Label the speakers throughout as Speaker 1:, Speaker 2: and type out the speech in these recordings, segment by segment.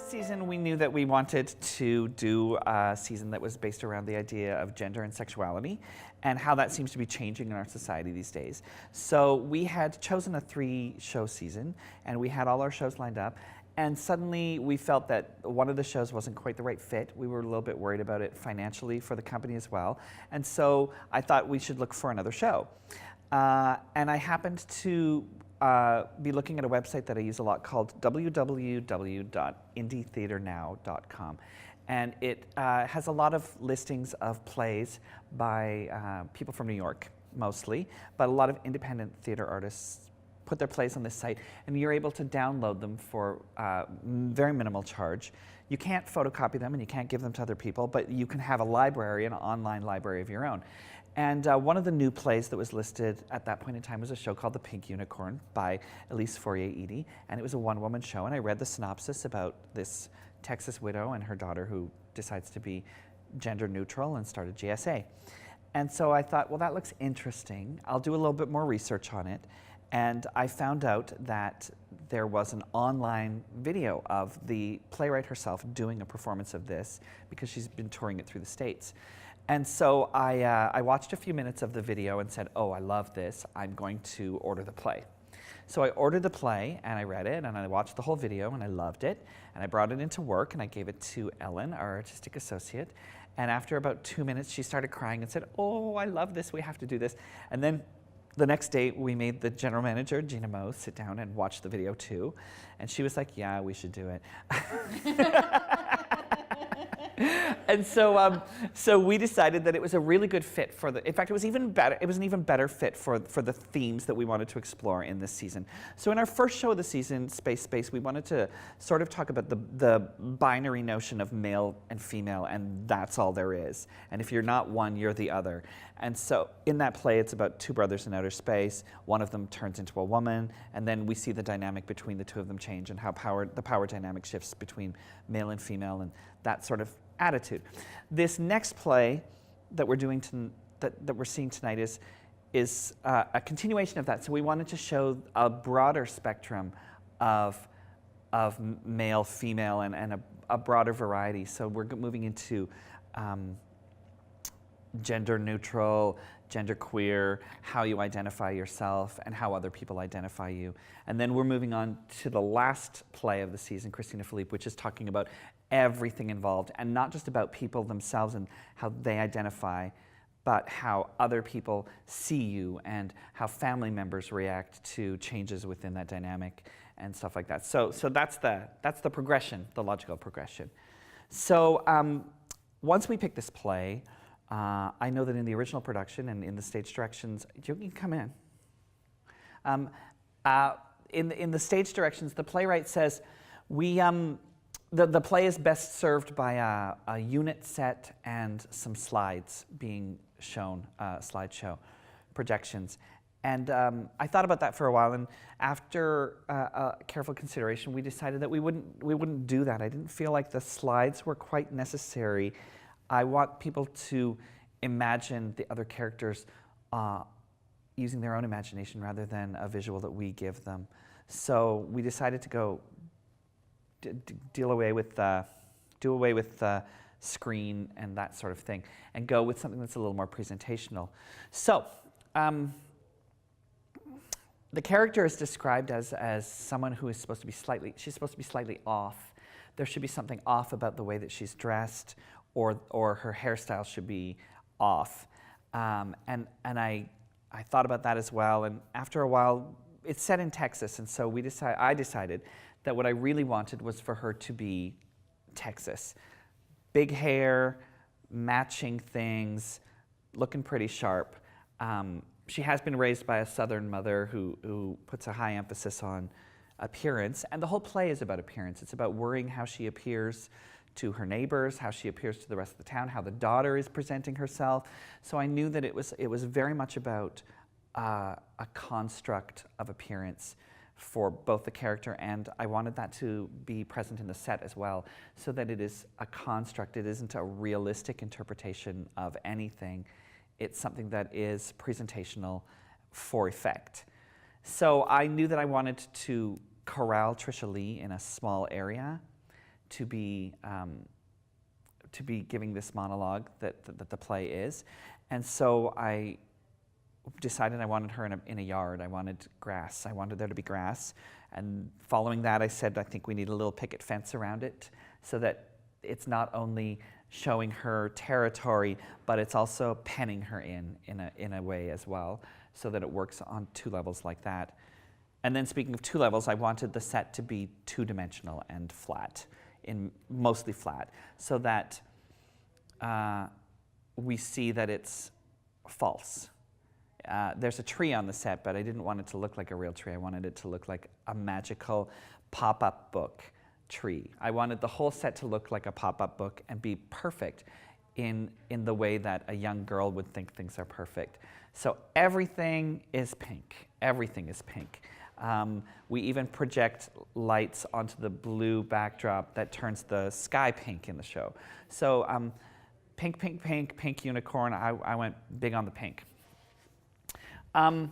Speaker 1: season, we knew that we wanted to do a season that was based around the idea of gender and sexuality and how that seems to be changing in our society these days. So we had chosen a 3-show season, and we had all our shows lined up. And suddenly we felt that one of the shows wasn't quite the right fit. We were a little bit worried about it financially for the company as well. And so I thought we should look for another show. And I happened to be looking at a website that I use a lot called www.indietheaternow.com. And it has a lot of listings of plays by people from New York, mostly, but a lot of independent theater artists put their plays on this site, and you're able to download them for very minimal charge. You can't photocopy them and you can't give them to other people, but you can have a library, an online library of your own. And one of the new plays that was listed at that point in time was a show called The Pink Unicorn by Elise Fourier-Eady, and it was a one-woman show, and I read the synopsis about this Texas widow and her daughter who decides to be gender neutral and start a GSA. And so I thought, well, that looks interesting. I'll do a little bit more research on it. And I found out that there was an online video of the playwright herself doing a performance of this because she's been touring it through the States. And so I watched a few minutes of the video and said, oh, I love this. I'm going to order the play. So I ordered the play and I read it and I watched the whole video and I loved it. And I brought it into work and I gave it to Ellen, our artistic associate. And after about 2 minutes, she started crying and said, oh, I love this. We have to do this. And then the next day, we made the general manager, Gina Moe, sit down and watch the video too. And she was like, yeah, we should do it. And so, so we decided that it was a really good fit for the, in fact, it was even better, it was an even better fit for the themes that we wanted to explore in this season. So in our first show of the season, Space, we wanted to sort of talk about the binary notion of male and female, and that's all there is. And if you're not one, you're the other. And so in that play, it's about 2 brothers in outer space. One of them turns into a woman, and then we see the dynamic between the 2 of them change and how the power dynamic shifts between male and female and that sort of attitude. This next play that we're doing that we're seeing tonight is a continuation of that. So we wanted to show a broader spectrum of male, female, and a broader variety. So we're moving into gender neutral, gender queer, how you identify yourself, and how other people identify you. And then we're moving on to the last play of the season, Christina Philippe, which is talking about everything involved, and not just about people themselves and how they identify, but how other people see you and how family members react to changes within that dynamic and stuff like that. So that's the progression, the logical progression. So once we pick this play, I know that in the original production and in the stage directions, you can come in. In the stage directions, the playwright says, the play is best served by a unit set and some slides being shown, slideshow projections. And I thought about that for a while, and after careful consideration, we decided that we wouldn't do that. I didn't feel like the slides were quite necessary. I want people to imagine the other characters using their own imagination rather than a visual that we give them. So we decided to go do away with the screen and that sort of thing, and go with something that's a little more presentational. So the character is described as someone who is supposed to be slightly off. There should be something off about the way that she's dressed, or her hairstyle should be off. And I thought about that as well, and after a while, it's set in Texas, and so I decided that what I really wanted was for her to be Texas. Big hair, matching things, looking pretty sharp. She has been raised by a Southern mother who puts a high emphasis on appearance, and the whole play is about appearance. It's about worrying how she appears to her neighbors, how she appears to the rest of the town, how the daughter is presenting herself. So I knew that it was very much about a construct of appearance for both the character, and I wanted that to be present in the set as well, so that it is a construct. It isn't a realistic interpretation of anything. It's something that is presentational for effect. So I knew that I wanted to corral Trisha Lee in a small area to be giving this monologue that the play is. And so I decided I wanted her in a yard. I wanted grass. I wanted there to be grass. And following that, I said, I think we need a little picket fence around it so that it's not only showing her territory, but it's also penning her in a way as well, so that it works on 2 levels like that. And then speaking of 2 levels, I wanted the set to be 2-dimensional and flat, mostly flat, so that we see that it's false. There's a tree on the set, but I didn't want it to look like a real tree. I wanted it to look like a magical pop-up book tree. I wanted the whole set to look like a pop-up book and be perfect in the way that a young girl would think things are perfect. So everything is pink. Everything is pink. We even project lights onto the blue backdrop that turns the sky pink in the show. So pink, pink, pink, pink unicorn. I went big on the pink. I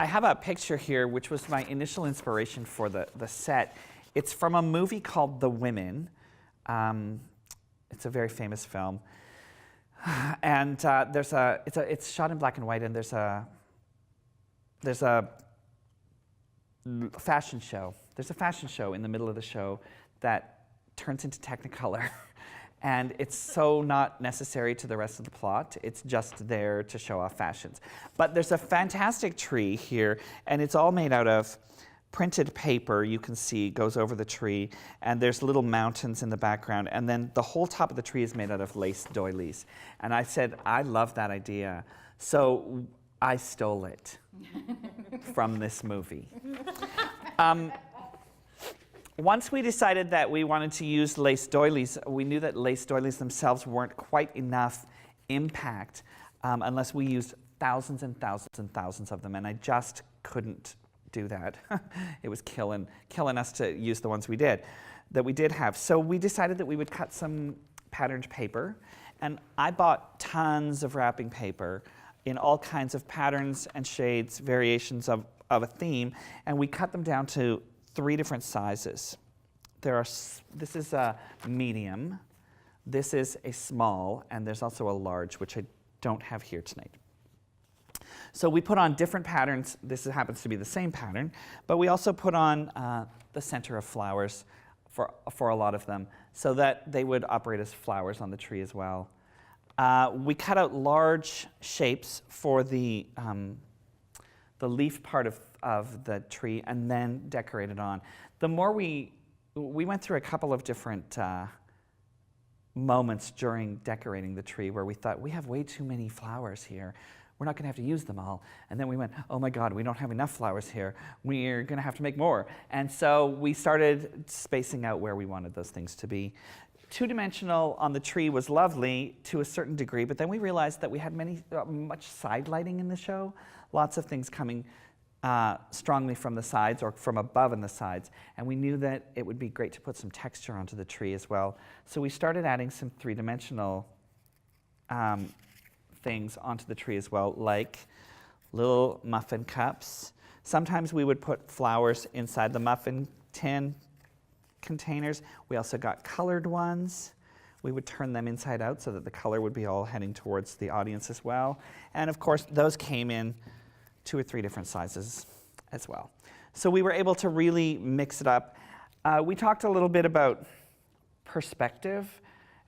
Speaker 1: have a picture here, which was my initial inspiration for the set. It's from a movie called The Women. It's a very famous film. And it's shot in black and white, and there's a fashion show. There's a fashion show in the middle of the show that turns into Technicolor. And it's so not necessary to the rest of the plot. It's just there to show off fashions. But there's a fantastic tree here, and it's all made out of printed paper. You can see goes over the tree, and there's little mountains in the background, and then the whole top of the tree is made out of lace doilies. And I said, I love that idea. So I stole it from this movie. Once we decided that we wanted to use lace doilies, we knew that lace doilies themselves weren't quite enough impact unless we used thousands and thousands and thousands of them, and I just couldn't do that. It was killing us to use the ones we did have. So we decided that we would cut some patterned paper, and I bought tons of wrapping paper in all kinds of patterns and shades, variations of a theme, and we cut them down to 3 different sizes. This is a medium, this is a small, and there's also a large, which I don't have here tonight. So we put on different patterns. This happens to be the same pattern, but we also put on the center of flowers for a lot of them, so that they would operate as flowers on the tree as well. We cut out large shapes for the leaf part of the tree, and then decorated on. The more we went through a couple of different moments during decorating the tree where we thought, we have way too many flowers here. We're not going to have to use them all. And then we went, oh my God, we don't have enough flowers here. We're going to have to make more. And so we started spacing out where we wanted those things to be. 2-dimensional on the tree was lovely to a certain degree, but then we realized that we had much side lighting in the show. Lots of things coming strongly from the sides or from above in the sides, and we knew that it would be great to put some texture onto the tree as well. So we started adding some 3-dimensional things onto the tree as well, like little muffin cups. Sometimes we would put flowers inside the muffin tin containers. We also got colored ones. We would turn them inside out so that the color would be all heading towards the audience as well. And of course, those came in 2 or 3 different sizes as well. So we were able to really mix it up. We talked a little bit about perspective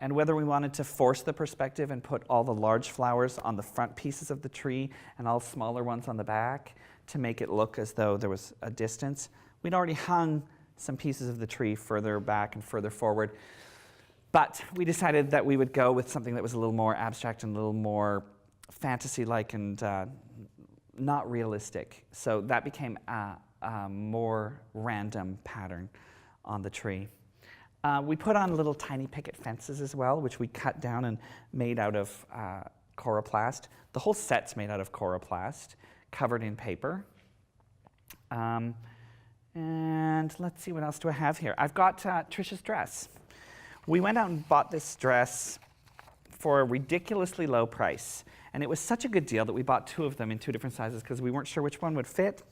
Speaker 1: and whether we wanted to force the perspective and put all the large flowers on the front pieces of the tree and all smaller ones on the back to make it look as though there was a distance. We'd already hung some pieces of the tree further back and further forward, but we decided that we would go with something that was a little more abstract and a little more fantasy-like and not realistic. So that became a more random pattern on the tree. We put on little tiny picket fences as well, which we cut down and made out of coroplast. The whole set's made out of coroplast, covered in paper. And let's see, what else do I have here? I've got Trisha's dress. We went out and bought this dress for a ridiculously low price. And it was such a good deal that we bought 2 of them in 2 different sizes because we weren't sure which one would fit.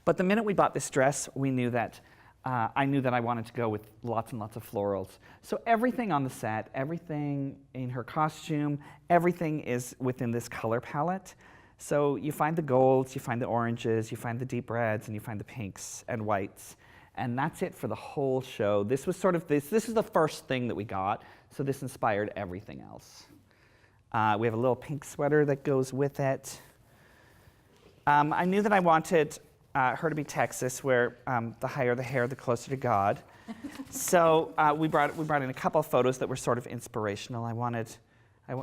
Speaker 1: But the minute we bought this dress, we knew that I knew that I wanted to go with lots and lots of florals. So everything on the set, everything in her costume, everything is within this color palette. So you find the golds, you find the oranges, you find the deep reds, and you find the pinks and whites. And that's it for the whole show. This was sort of this is the first thing that we got, so this inspired everything else. We have a little pink sweater that goes with it. I knew that I wanted her to be Texas, where the higher the hair, the closer to God. So we brought in a couple of photos that were sort of inspirational.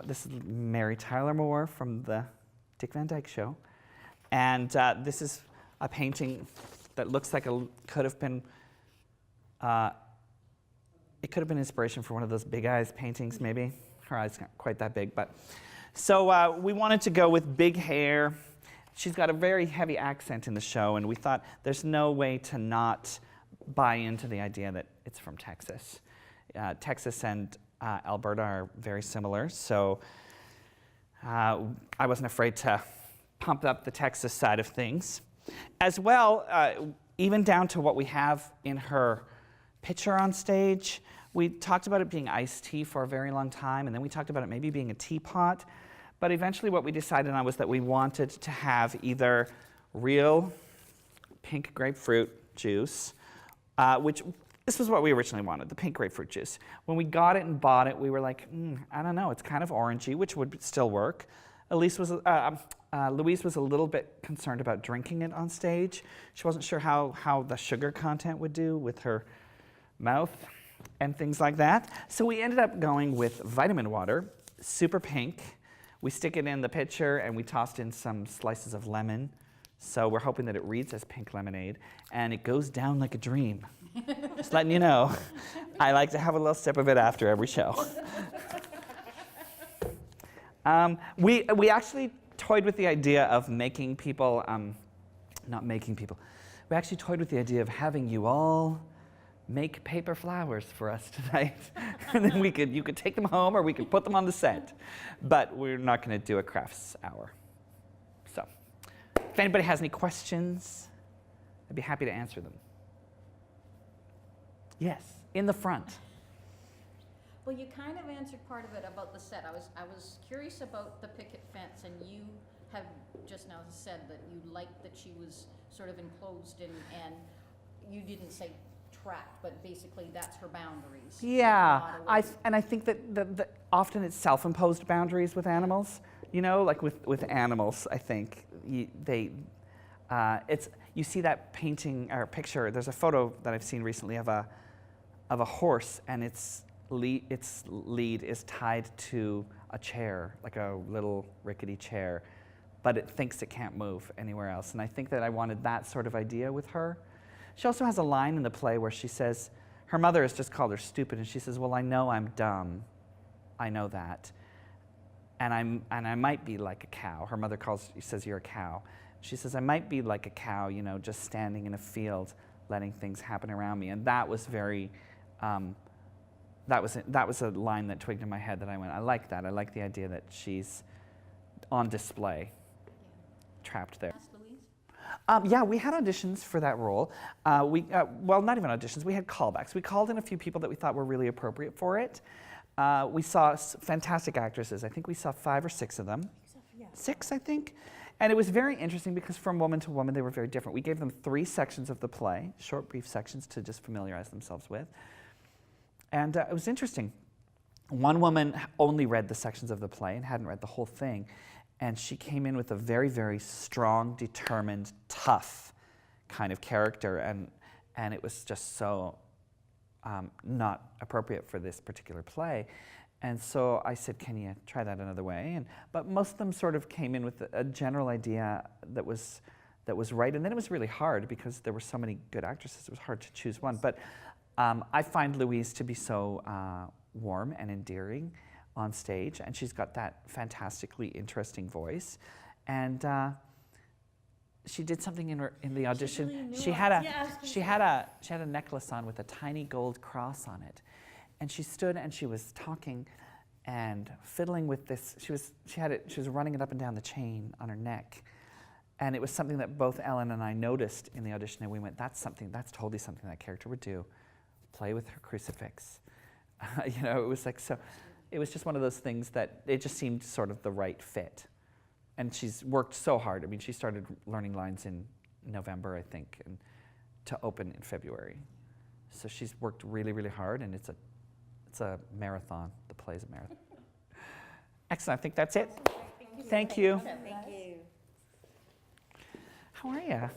Speaker 1: This is Mary Tyler Moore from the Dick Van Dyke Show, and this is a painting that looks like it could have been inspiration for one of those Big Eyes paintings, maybe. Her eyes aren't quite that big, but so we wanted to go with big hair. She's got a very heavy accent in the show, and we thought there's no way to not buy into the idea that it's from Texas. Texas and Alberta are very similar, so I wasn't afraid to pump up the Texas side of things. As well, even down to what we have in her picture on stage, we talked about it being iced tea for a very long time, and then we talked about it maybe being a teapot. But eventually what we decided on was that we wanted to have either real pink grapefruit juice, which this was what we originally wanted, the pink grapefruit juice. When we got it and bought it, we were like, I don't know, it's kind of orangey, which would still work. Louise was a little bit concerned about drinking it on stage. She wasn't sure how the sugar content would do with her mouth and things like that. So we ended up going with vitamin water, super pink. We stick it in the pitcher and we tossed in some slices of lemon. So we're hoping that it reads as pink lemonade and it goes down like a dream. Just letting you know. I like to have a little sip of it after every show. We actually toyed with the idea of making people, not making people, we actually toyed with the idea of having you all make paper flowers for us tonight. And then you could take them home or we could put them on the set. But we're not going to do a crafts hour. So, if anybody has any questions, I'd be happy to answer them. Yes, in the front.
Speaker 2: Well, you kind of answered part of it about the set. I was curious about the picket fence, and you have just now said that you liked that she was sort of enclosed and you didn't say trapped, but basically that's her boundaries.
Speaker 1: Yeah, I think that often it's self-imposed boundaries with animals. You know, like with animals, I think you see that painting or picture. There's a photo that I've seen recently of a horse, and its lead is tied to a chair, like a little rickety chair, but it thinks it can't move anywhere else. And I think that I wanted that sort of idea with her. She also has a line in the play where she says, her mother has just called her stupid, and she says, well, I know I'm dumb. I know that. And I might be like a cow. Her mother says, you're a cow. She says, I might be like a cow, you know, just standing in a field, letting things happen around me. And that was very, that was a line that twigged in my head that I went, I like that. I like the idea that she's on display, trapped there. Yeah, we had auditions for that role. Well, not even auditions, we had callbacks. We called in a few people that we thought were really appropriate for it. We saw fantastic actresses. I think we saw 5 or 6 of them. Yeah. 6, I think. And it was very interesting because from woman to woman, they were very different. We gave them 3 sections of the play, short, brief sections to just familiarize themselves with. And it was interesting. One woman only read the sections of the play and hadn't read the whole thing. And she came in with a very, very strong, determined, tough kind of character. And it was just so not appropriate for this particular play. And so I said, can you try that another way? But most of them sort of came in with a general idea that was right. And then it was really hard because there were so many good actresses. It was hard to choose one. But I find Louise to be so warm and endearing on stage, and she's got that fantastically interesting voice. And she did something in the audition.
Speaker 2: Really
Speaker 1: she had a necklace on with a tiny gold cross on it, and she stood and she was talking and fiddling with this. She was running it up and down the chain on her neck, And it was something that both Ellen and I noticed in the audition, and we went, that's totally something that character would do. Play with her crucifix. You know, it was like, so, it was just one of those things that it just seemed sort of the right fit. And she's worked so hard. I mean, she started learning lines in November, I think, and to open in February. So she's worked really, really hard, and it's a marathon. The play's a marathon. Excellent, I think that's it. Thank you.
Speaker 3: Thank you.
Speaker 1: How are you?